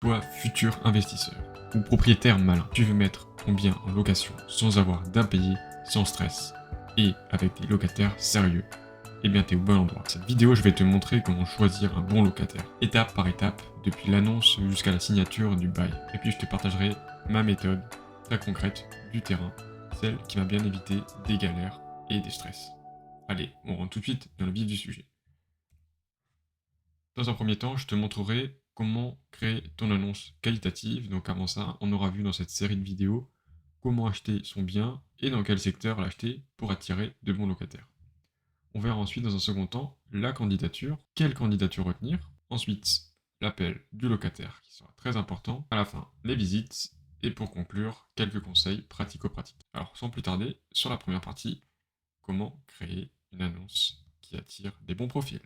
Toi, futur investisseur ou propriétaire malin, tu veux mettre ton bien en location sans avoir d'impayé, sans stress et avec des locataires sérieux. Eh bien, t'es au bon endroit. Cette vidéo, je vais te montrer comment choisir un bon locataire, étape par étape, depuis l'annonce jusqu'à la signature du bail. Et puis, je te partagerai ma méthode très concrète du terrain, celle qui m'a bien évité des galères et des stress. Allez, on rentre tout de suite dans le vif du sujet. Dans un premier temps, je te montrerai comment créer ton annonce qualitative. Donc avant ça, on aura vu dans cette série de vidéos comment acheter son bien et dans quel secteur l'acheter pour attirer de bons locataires. On verra ensuite dans un second temps la candidature, quelle candidature retenir, ensuite l'appel du locataire qui sera très important, à la fin les visites et pour conclure quelques conseils pratico-pratiques. Alors sans plus tarder, sur la première partie, comment créer une annonce qui attire des bons profils.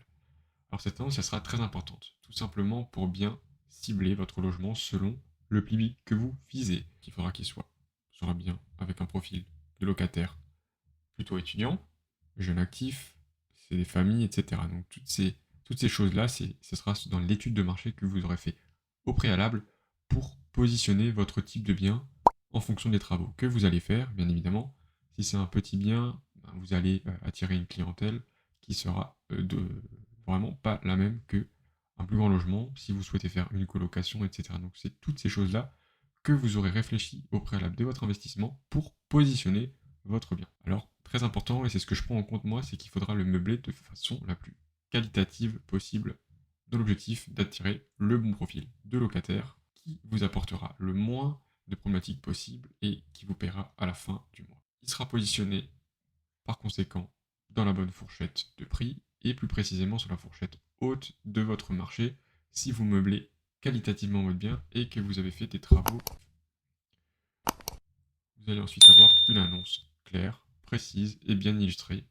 Alors cette annonce, elle sera très importante, tout simplement pour bien cibler votre logement selon le public que vous visez. Il faudra qu'il sera bien avec un profil de locataire plutôt étudiant, jeune actif, c'est des familles, etc. Donc toutes ces choses-là, ce sera dans l'étude de marché que vous aurez fait au préalable pour positionner votre type de bien en fonction des travaux que vous allez faire, bien évidemment. Si c'est un petit bien, vous allez attirer une clientèle qui sera vraiment pas la même que un plus grand logement si vous souhaitez faire une colocation, etc. Donc c'est toutes ces choses-là que vous aurez réfléchi au préalable de votre investissement pour positionner votre bien. Alors, très important, et c'est ce que je prends en compte moi, c'est qu'il faudra le meubler de façon la plus qualitative possible dans l'objectif d'attirer le bon profil de locataire qui vous apportera le moins de problématiques possibles et qui vous paiera à la fin du mois. Il sera positionné par conséquent dans la bonne fourchette de prix et plus précisément sur la fourchette haute de votre marché si vous meublez qualitativement votre bien et que vous avez fait des travaux. Vous allez ensuite avoir une annonce claire, précise et bien illustrée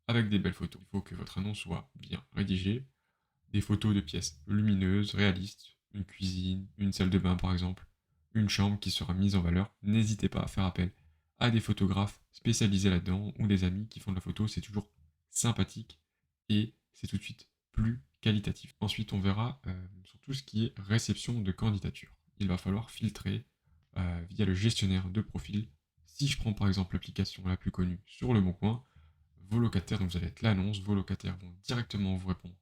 avec des belles photos. Il faut que votre annonce soit bien rédigée, des photos de pièces lumineuses, réalistes, une cuisine, une salle de bain par exemple, une chambre qui sera mise en valeur. N'hésitez pas à faire appel à des photographes spécialisés là-dedans ou des amis qui font de la photo, c'est toujours sympathique et c'est tout de suite plus qualitatif. Ensuite, on verra sur tout ce qui est réception de candidature. Il va falloir filtrer via le gestionnaire de profil. Si je prends par exemple l'application la plus connue sur Le Bon Coin, vos locataires, donc vous allez être l'annonce, vos locataires vont directement vous répondre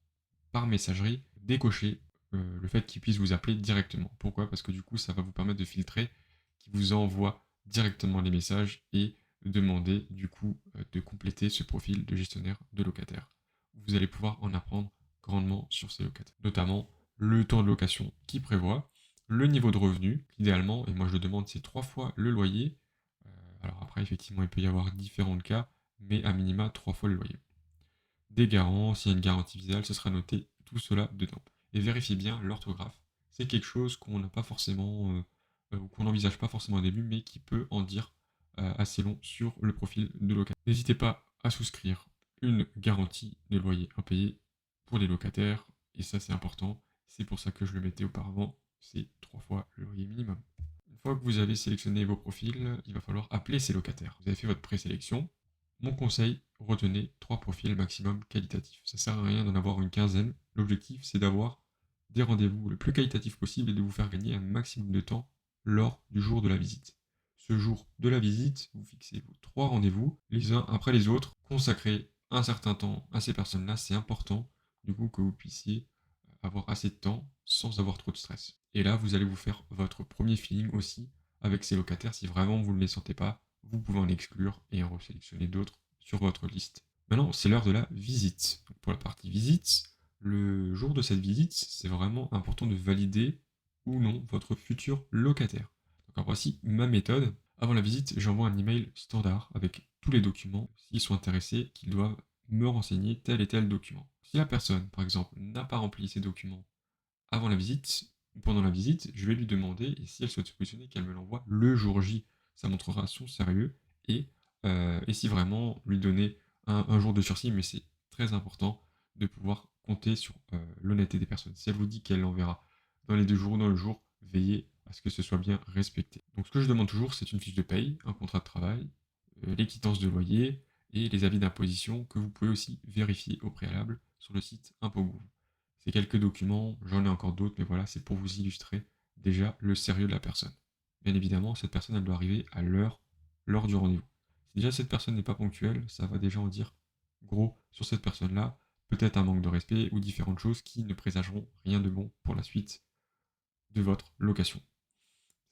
par messagerie, décocher le fait qu'ils puissent vous appeler directement. Pourquoi? Parce que du coup, ça va vous permettre de filtrer, qu'ils vous envoient directement les messages et demander du coup de compléter ce profil de gestionnaire de locataire. Vous allez pouvoir en apprendre grandement sur ces locataires, notamment le temps de location qui prévoit, le niveau de revenu, idéalement, et moi je le demande, c'est 3 fois le loyer. Alors après, effectivement, il peut y avoir différents cas, mais à minima 3 fois le loyer. Des garants, s'il y a une garantie visuelle, ce sera noté tout cela dedans. Et vérifiez bien l'orthographe. C'est quelque chose qu'on n'a pas forcément, ou qu'on n'envisage pas forcément au début, mais qui peut en dire assez long sur le profil de locataire. N'hésitez pas à souscrire une garantie de loyer impayé pour les locataires, et ça c'est important. C'est pour ça que je le mettais auparavant, c'est 3 fois le loyer minimum. Une fois que vous avez sélectionné vos profils, il va falloir appeler ces locataires. Vous avez fait votre présélection. Mon conseil, retenez 3 profils maximum qualitatifs. Ça sert à rien d'en avoir une quinzaine. L'objectif, c'est d'avoir des rendez-vous le plus qualitatifs possible et de vous faire gagner un maximum de temps lors du jour de la visite. Ce jour de la visite, vous fixez vos 3 rendez-vous, les uns après les autres, consacrez un certain temps à ces personnes-là. C'est important, du coup, que vous puissiez avoir assez de temps sans avoir trop de stress. Et là, vous allez vous faire votre premier feeling aussi avec ces locataires. Si vraiment vous ne les sentez pas, vous pouvez en exclure et en resélectionner d'autres sur votre liste. Maintenant, c'est l'heure de la visite. Donc, pour la partie visite, le jour de cette visite, c'est vraiment important de valider ou non votre futur locataire. Donc, alors voici ma méthode. Avant la visite, j'envoie un email standard avec tous les documents, s'ils sont intéressés, qu'ils doivent me renseigner tel et tel document. Si la personne, par exemple, n'a pas rempli ces documents avant la visite, ou pendant la visite, je vais lui demander, et si elle souhaite se positionner, qu'elle me l'envoie le jour J. Ça montrera son sérieux, et si vraiment lui donner un jour de sursis, mais c'est très important de pouvoir compter sur l'honnêteté des personnes. Si elle vous dit qu'elle l'enverra dans les 2 jours, dans le jour, veillez à ce que ce soit bien respecté. Donc ce que je demande toujours, c'est une fiche de paye, un contrat de travail, les quittances de loyer, et les avis d'imposition que vous pouvez aussi vérifier au préalable sur le site Impôts Gouv. Ces quelques documents, j'en ai encore d'autres, mais voilà, c'est pour vous illustrer déjà le sérieux de la personne. Bien évidemment, cette personne, elle doit arriver à l'heure lors du rendez-vous. Si déjà cette personne n'est pas ponctuelle, ça va déjà en dire gros sur cette personne-là, peut-être un manque de respect ou différentes choses qui ne présageront rien de bon pour la suite de votre location.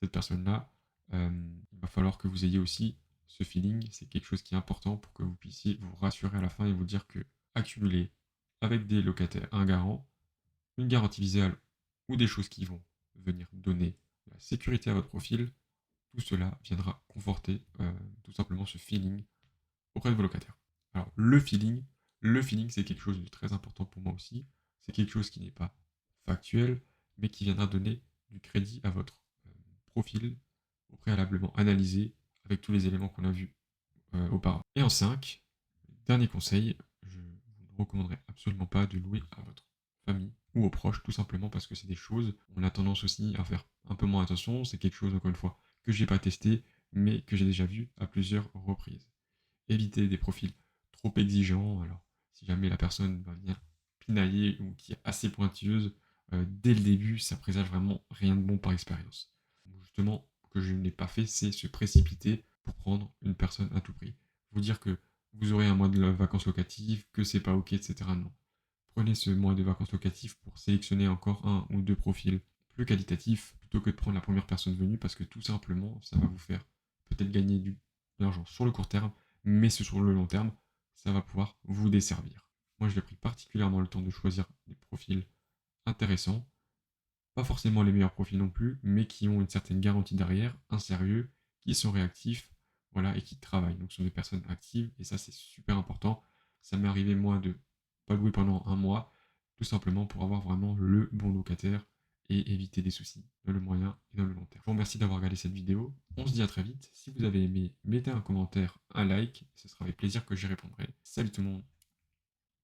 Cette personne-là, il va falloir que vous ayez aussi ce feeling, c'est quelque chose qui est important pour que vous puissiez vous rassurer à la fin et vous dire que accumuler avec des locataires un garant, une garantie visuelle ou des choses qui vont venir donner la sécurité à votre profil, tout cela viendra conforter tout simplement ce feeling auprès de vos locataires. Alors le feeling c'est quelque chose de très important pour moi aussi, c'est quelque chose qui n'est pas factuel, mais qui viendra donner du crédit à votre profil au préalablement analysé avec tous les éléments qu'on a vus auparavant. Et en 5, dernier conseil, je vous ne recommanderais absolument pas de louer à votre famille ou aux proches, tout simplement parce que c'est des choses, on a tendance aussi à faire un peu moins attention, c'est quelque chose, encore une fois, que j'ai pas testé, mais que j'ai déjà vu à plusieurs reprises. Évitez des profils trop exigeants, alors si jamais la personne va venir pinailler ou qui est assez pointilleuse, dès le début, ça présage vraiment rien de bon par expérience. Justement, que je n'ai pas fait, c'est se précipiter pour prendre une personne à tout prix. Vous dire que vous aurez un mois de vacances locatives, que c'est pas ok, etc. Non. Prenez ce mois de vacances locatives pour sélectionner encore un ou deux profils plus qualitatifs plutôt que de prendre la première personne venue parce que tout simplement, ça va vous faire peut-être gagner de l'argent sur le court terme, mais sur le long terme, ça va pouvoir vous desservir. Moi, je l'ai pris particulièrement le temps de choisir des profils intéressants, pas forcément les meilleurs profils non plus, mais qui ont une certaine garantie derrière, un sérieux, qui sont réactifs, voilà, et qui travaillent. Donc ce sont des personnes actives, et ça c'est super important. Ça m'est arrivé moi de pas louer pendant un mois, tout simplement pour avoir vraiment le bon locataire et éviter des soucis dans le moyen et dans le long terme. Je vous remercie d'avoir regardé cette vidéo. On se dit à très vite. Si vous avez aimé, mettez un commentaire, un like, ce sera avec plaisir que j'y répondrai. Salut tout le monde!